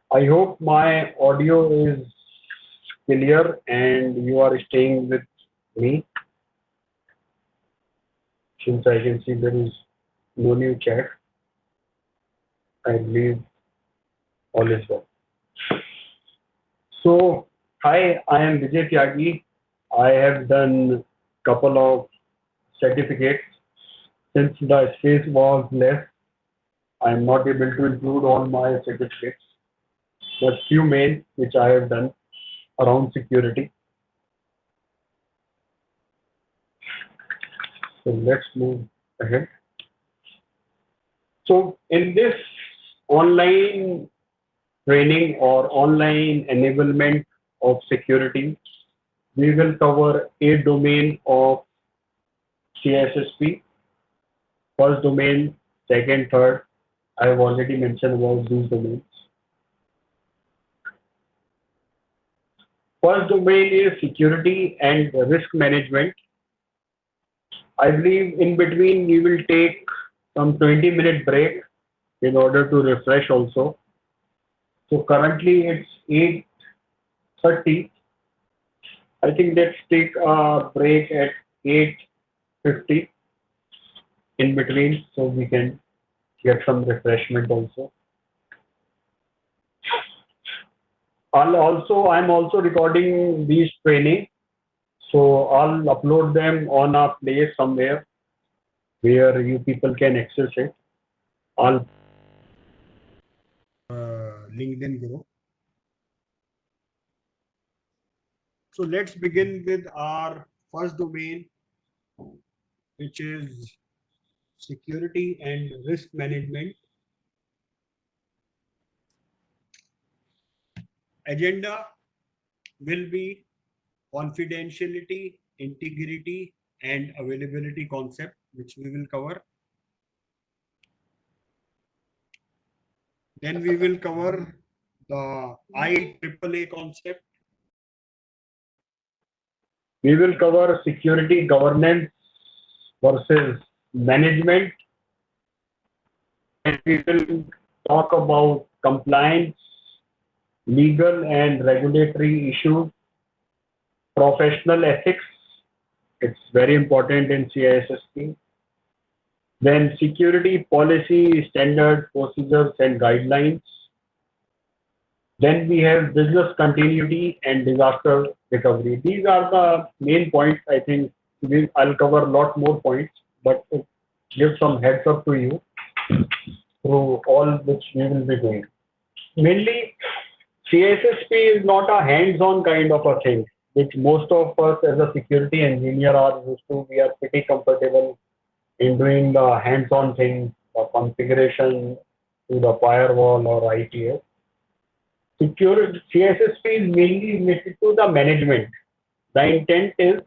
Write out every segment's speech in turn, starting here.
I hope my audio is clear and you are staying with me since I can see there is no new chat. I believe all is well. So, hi, I am Vijay Tyagi. I have done couple of certificates. Since the space was less, I am not able to include all my certificates, but few main which I have done around security. So let's move ahead. So in this online training or online enablement of security, we will cover a domain of CISSP, first domain, second, third. I have already mentioned about these domains. First domain is security and risk management. I believe in between we will take some 20-minute break in order to refresh also. So currently it's 8:30. I think let's take a break at 8:50 in between so we can get some refreshment also. I'm also recording these training, so I'll upload them on a place somewhere where you people can access it. I'll LinkedIn group. So let's begin with our first domain, which is security and risk management. Agenda will be confidentiality, integrity, and availability concept, which we will cover. Then we will cover the IAAA concept. We will cover security governance versus management, and we will talk about compliance, legal and regulatory issues, professional ethics. It's very important in CISSP. Then security policy, standard procedures and guidelines. Then we have business continuity and disaster recovery. These are the main points. I think I'll cover a lot more points, but to give some heads up to you through all which we will be doing. Mainly, CSSP is not a hands-on kind of a thing, which most of us as a security engineer are used to. We are pretty comfortable in doing the hands-on thing, the configuration to the firewall or ITS. Secure CSSP is mainly related to the management. The intent is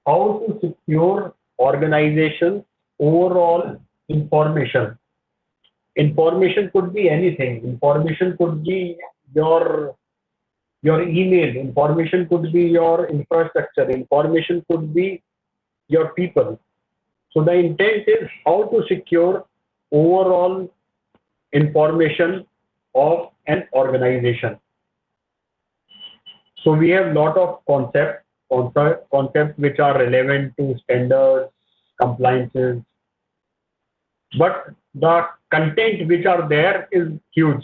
how to secure organization's overall information. Information could be anything. Information could be your your email. Information could be your infrastructure. Information could be your people. So the intent is how to secure overall information of an organization. So we have lot of concepts which are relevant to standards, compliances, but the content which are there is huge.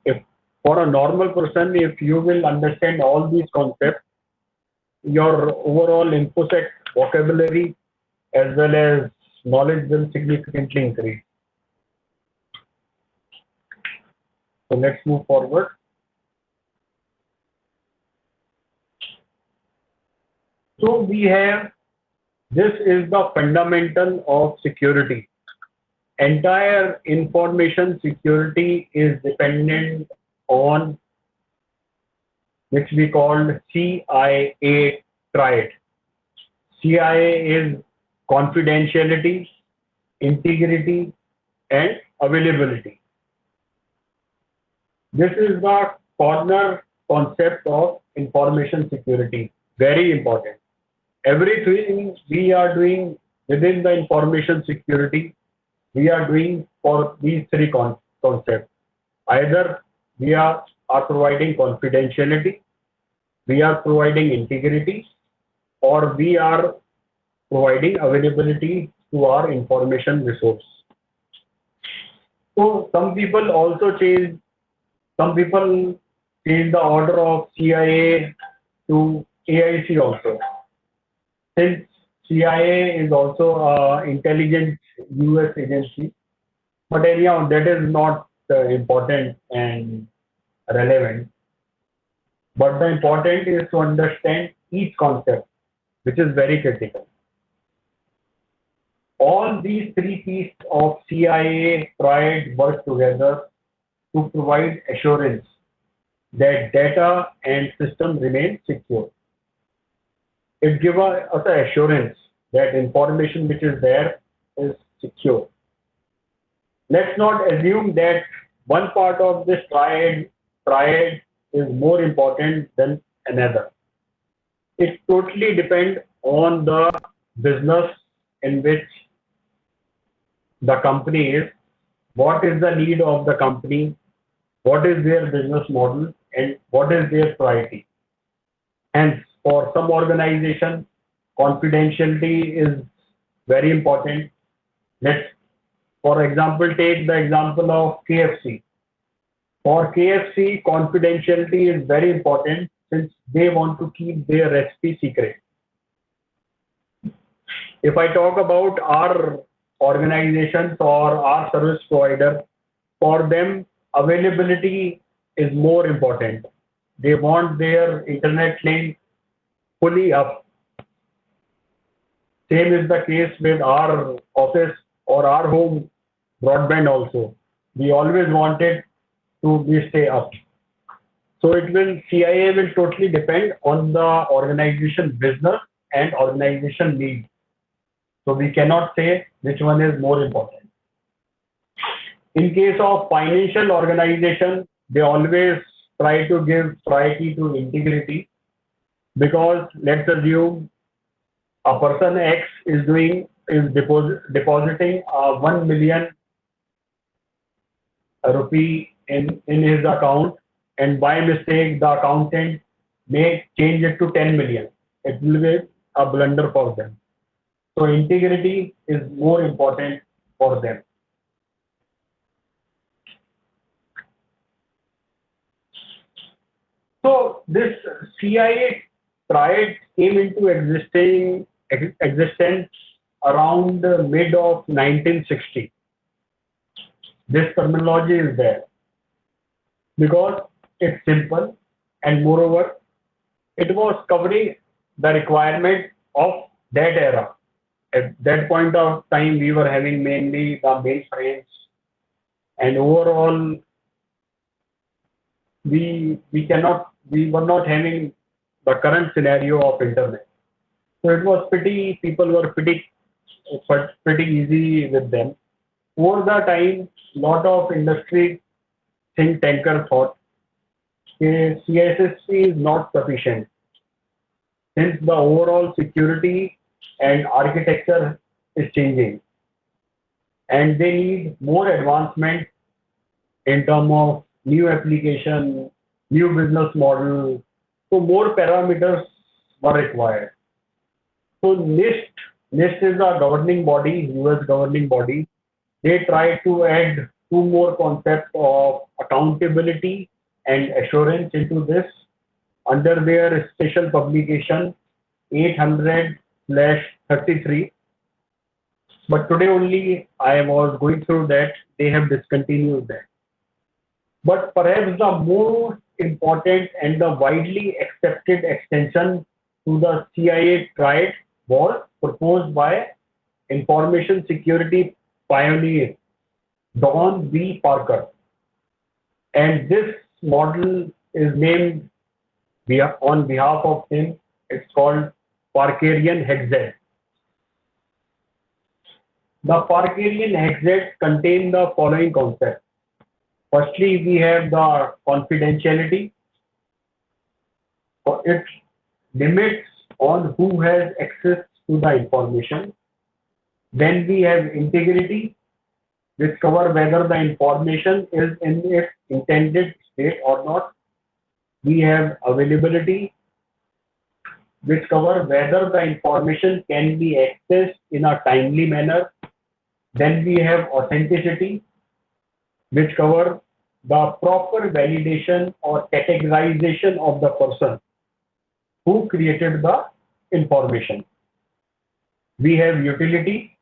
If for a normal person, if you will understand all these concepts, your overall infosec vocabulary as well as knowledge will significantly increase. So let's move forward. So we have this is the fundamental of security. Entire information security is dependent on which we call CIA triad. CIA is confidentiality, integrity, and availability. This is the corner concept of information security. Very important. Everything we are doing within the information security, we are doing for these three concepts. Either are providing confidentiality, we are providing integrity, or we are providing availability to our information resource. So some people change the order of CIA to AIC also. Since CIA is also intelligence US agency, but anyhow, that is not important and relevant. But the important is to understand each concept, which is very critical. All these three pieces of CIA tried work together to provide assurance that data and system remain secure. It gives us an assurance that information which is there is secure. Let's not assume that one part of this triad is more important than another. It totally depends on the business in which the company is, what is the need of the company, what is their business model, and what is their priority. Hence, for some organization, confidentiality is very important. Let's, for example, take the example of KFC. For KFC, confidentiality is very important since they want to keep their recipe secret. If I talk about our organizations or our service provider, for them, availability is more important. They want their internet link fully up. Same is the case with our office or our home broadband also. We always want it to be stay up. So it will CIA will totally depend on the organization business and organization need. So we cannot say which one is more important. In case of financial organization, they always try to give priority to integrity because let's assume a person X depositing 1 million rupee in his account, and by mistake the accountant may change it to 10 million. It will be a blunder for them. So integrity is more important for them. So this CIA triad came into existence around the mid of 1960. This terminology is there because it's simple and moreover it was covering the requirement of that era. At that point of time, we were having mainly the mainframes, and overall, we were not having the current scenario of internet. So it was people were pretty easy with them. Over the time, lot of industry think tanker thought CSSP is not sufficient since the overall security and architecture is changing and they need more advancement in terms of new application, new business model. So more parameters were required. So NIST is a governing body, US governing body. They try to add two more concepts of accountability and assurance into this under their special publication 800/33. But today only I was going through that, they have discontinued that. But perhaps the most important and the widely accepted extension to the CIA triad was proposed by information security pioneer Don B. Parker. And this model is named on behalf of him. It's called Parkerian Hexad. The Parkerian Hexad contain the following concepts. Firstly, we have the confidentiality. It limits on who has access to the information. Then we have integrity, which cover whether the information is in its intended state or not. We have availability, which cover whether the information can be accessed in a timely manner. Then we have authenticity, which cover the proper validation or categorization of the person who created the information. We have utility,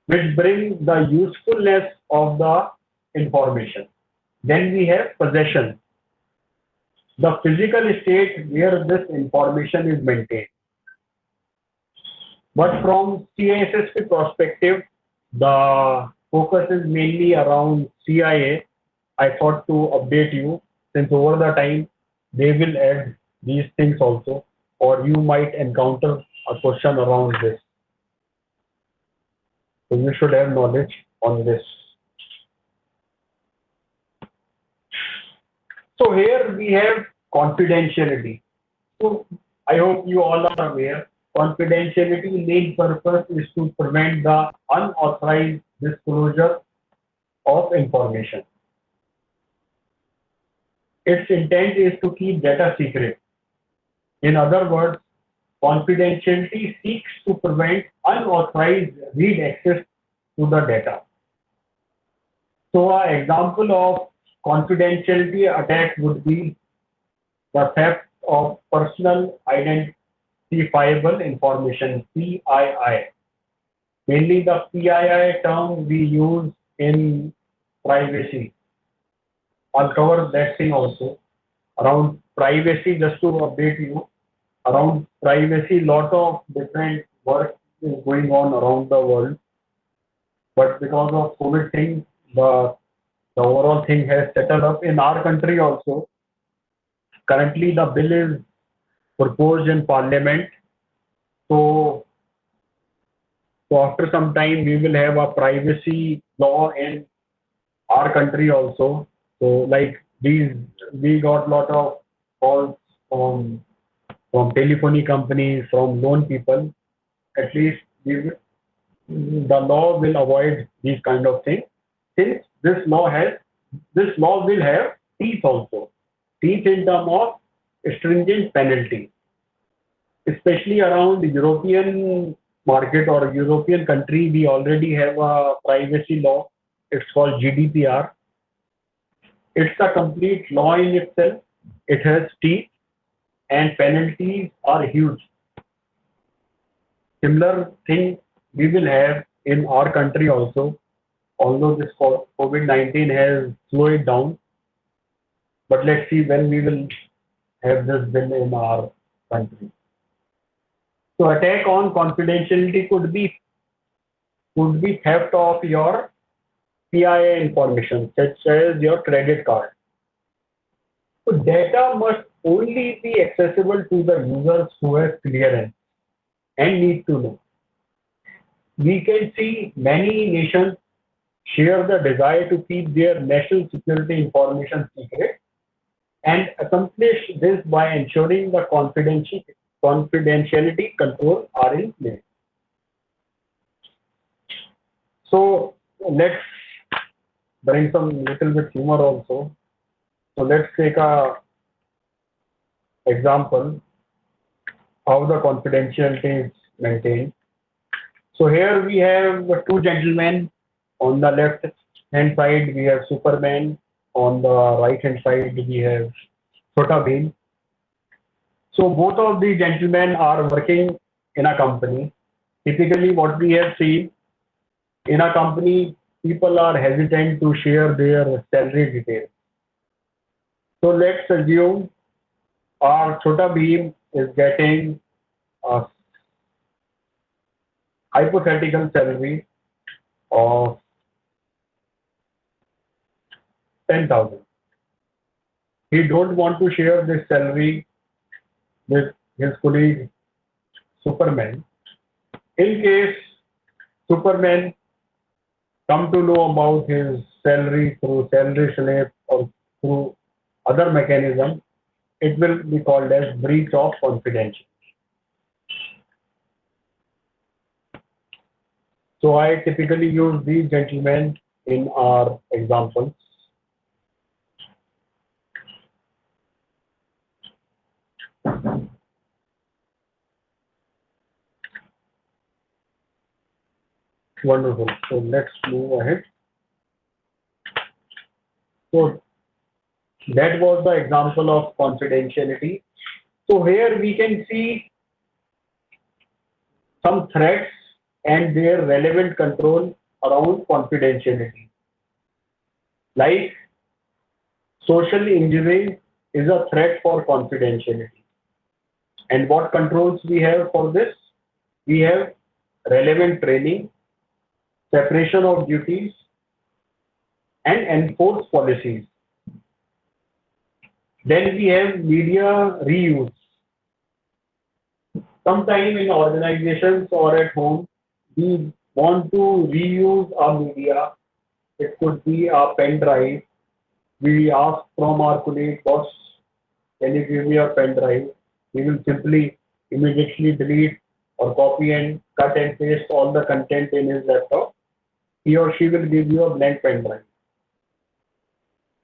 which brings the usefulness of the information. Then we have possession, the physical state where this information is maintained. But from CISSP perspective, the focus is mainly around CIA. I thought to update you since over the time they will add these things also, or you might encounter a question around this. So you should have knowledge on this. So here we have confidentiality. So I hope you all are aware. Confidentiality main purpose is to prevent the unauthorized disclosure of information. Its intent is to keep data secret. In other words, confidentiality seeks to prevent unauthorized read access to the data. So an example of confidentiality attack would be the theft of personal identifiable information, PII. Mainly the PII term we use in privacy. I'll cover that thing also. Around privacy, just to update you, around privacy, lot of different work is going on around the world. But because of COVID thing, the overall thing has settled up in our country also. Currently, the bill is proposed in Parliament. So, so after some time, we will have a privacy law in our country also. So like these, we got lot of calls from telephony companies, from loan people. At least the law will avoid these kind of things. Since this law will have teeth also. Teeth in terms of stringent penalty, especially around the European market or European country. We already have a privacy law. It's called GDPR. It's a complete law in itself. It has teeth and penalties are huge. Similar thing we will have in our country also. Although this COVID-19 has slowed it down, but let's see when we will have this bill in our country. So attack on confidentiality could be theft of your PII information, such as your credit card. So data must only be accessible to the users who have clearance and need to know. We can see many nations share the desire to keep their national security information secret and accomplish this by ensuring the confidentiality controls are in place. So let's bring some little bit humor also. So let's take a example how the confidentiality is maintained. So here we have two gentlemen. On the left hand side we have Superman. On the right hand side we have Chota Bheem. So both of these gentlemen are working in a company. Typically what we have seen in a company, people are hesitant to share their salary details. So let's assume our Chota Bheem is getting a hypothetical salary of 10,000. He don't want to share this salary with his colleague Superman. In case Superman come to know about his salary through salary slip or through other mechanism, it will be called as breach of confidentiality. So I typically use these gentlemen in our examples. Wonderful. So let's move ahead. So that was the example of confidentiality. So here we can see some threats and their relevant control around confidentiality. Like social engineering is a threat for confidentiality. And what controls we have for this? We have relevant training, separation of duties, and enforced policies. Then we have media reuse. Sometime in organizations or at home, we want to reuse our media. It could be a pen drive. We ask from our colleague, boss, can you give me a pen drive? We will simply immediately delete or copy and cut and paste all the content in his laptop. He or she will give you a blank pen drive.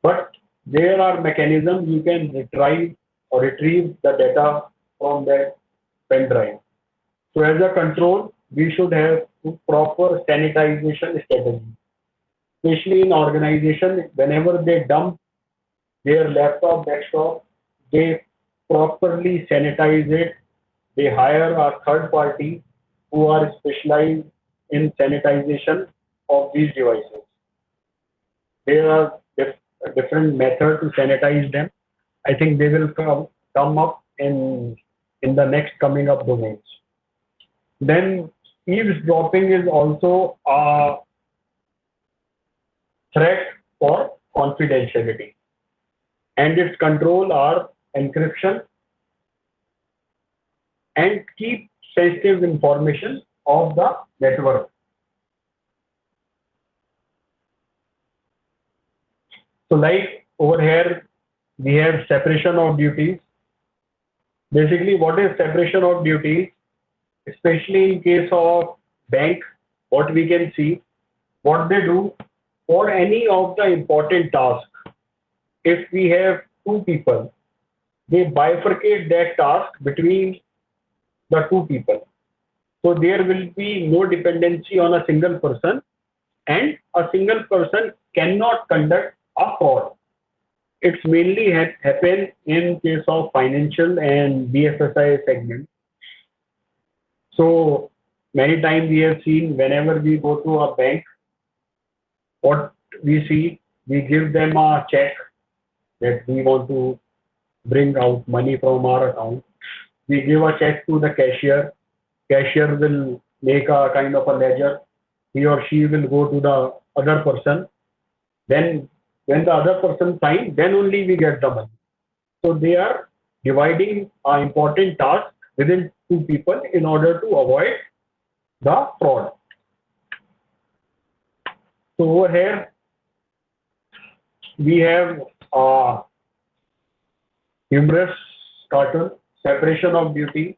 But there are mechanisms you can retrieve the data from that pen drive. So as a control, we should have proper sanitization strategy. Especially in organization, whenever they dump their laptop, desktop, they properly sanitize it. They hire a third party who are specialized in sanitization of these devices. There are different methods to sanitize them. I think they will come up in the next coming up domains. Then eavesdropping is also a threat for confidentiality, and its control are encryption and keep sensitive information of the network. So like over here, we have separation of duties. Basically, what is separation of duties? Especially in case of bank, what we can see, what they do for any of the important tasks. If we have two people, they bifurcate that task between the two people. So there will be no dependency on a single person, and a single person cannot conduct a fraud. It's mainly happen in case of financial and BFSI segment. So many times we have seen whenever we go to a bank, what we see, we give them a check that we want to bring out money from our account. We give a check to the cashier. Cashier will make a kind of a ledger. He or she will go to the other person. Then when the other person signs, then only we get the money. So they are dividing an important task within two people in order to avoid the fraud. So over here we have a humorous cartoon, separation of duty.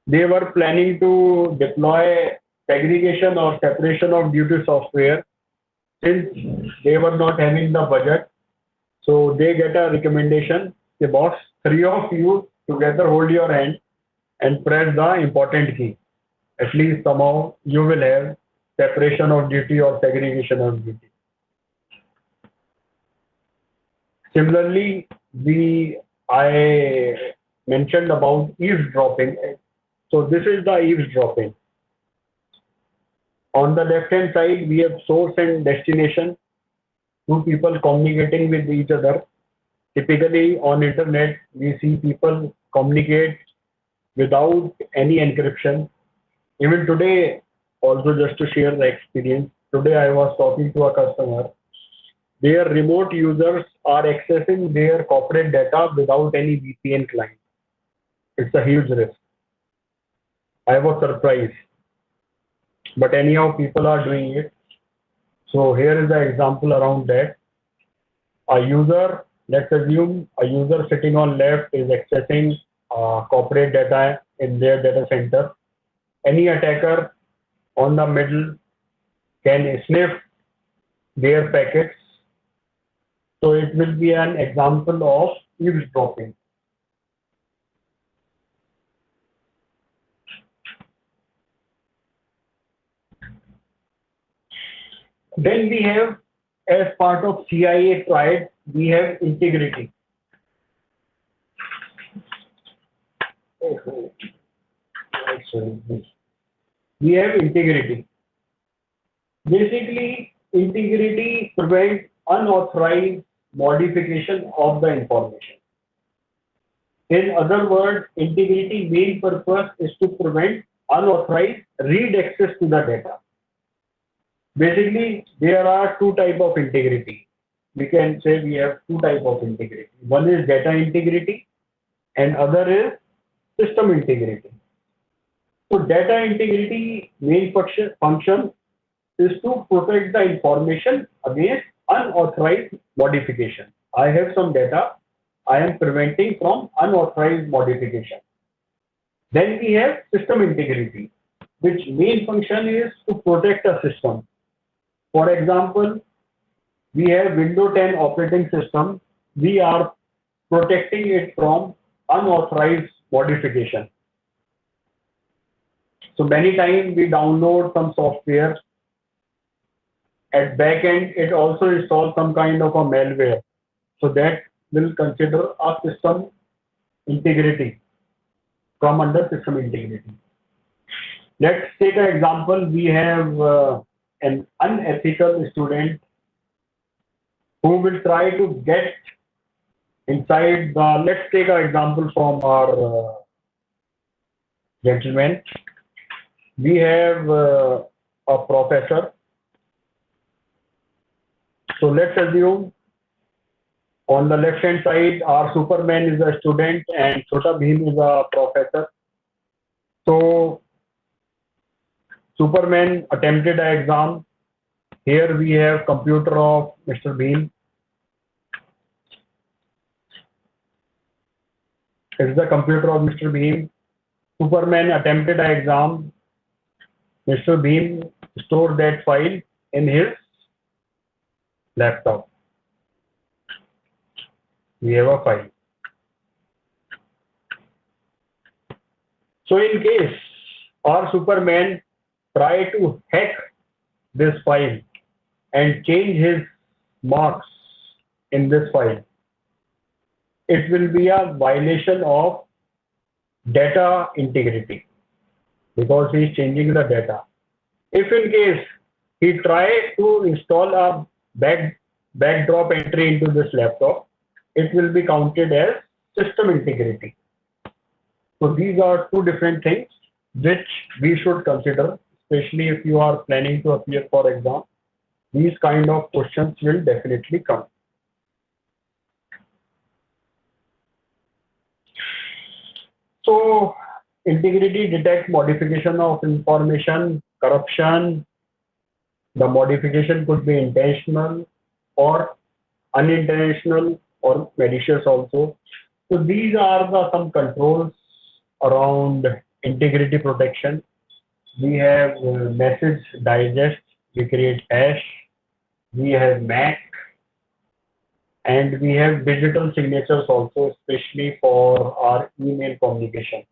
They were planning to deploy segregation or separation of duty software since they were not having the budget. So they get a recommendation, the boss, three of you together hold your hand and press the important key. At least somehow you will have separation of duty or segregation of duty. Similarly, I mentioned about eavesdropping. So this is the eavesdropping. On the left hand side, we have source and destination, two people communicating with each other. Typically on internet, we see people communicate without any encryption. Even today, also just to share the experience, today I was talking to a customer. Their remote users are accessing their corporate data without any VPN client. It's a huge risk. I was surprised. But anyhow, people are doing it. So here is the example around that. A user, let's assume a user sitting on left is accessing corporate data in their data center. Any attacker on the middle can sniff their packets. So it will be an example of eavesdropping. Then we have, as part of CIA triad, we have integrity. Oh, sorry. We have integrity. Basically, integrity prevents unauthorized modification of the information. In other words, integrity main purpose is to prevent unauthorized read access to the data. Basically, there are two types of integrity. We can say we have two types of integrity. One is data integrity and other is system integrity. So data integrity main function is to protect the information against unauthorized modification. I have some data, I am preventing from unauthorized modification. Then we have system integrity, which main function is to protect a system. For example, we have Windows 10 operating system. We are protecting it from unauthorized modification. So many times we download some software. At back end, it also installs some kind of a malware. So that will consider a system integrity, come under system integrity. Let's take an example. We have an unethical student who will try to get inside the, let's take an example from our gentleman. We have a professor. So let's assume on the left hand side, our Superman is a student and Chota Bheem is a professor. So Superman attempted an exam. Here we have computer of Mr. Bheem. This is the computer of Mr. Bheem. Superman attempted an exam. Mr. Bheem stored that file in his laptop. We have a file. So in case our Superman try to hack this file and change his marks in this file, it will be a violation of data integrity because he is changing the data. If in case he tries to install a backdrop entry into this laptop, it will be counted as system integrity. So these are two different things which we should consider, especially if you are planning to appear for exam. These kind of questions will definitely come. So integrity detects modification of information, corruption. The modification could be intentional or unintentional or malicious also. So these are some controls around integrity protection. We have message digest, we create hash, we have MAC, and we have digital signatures also, especially for our email communication.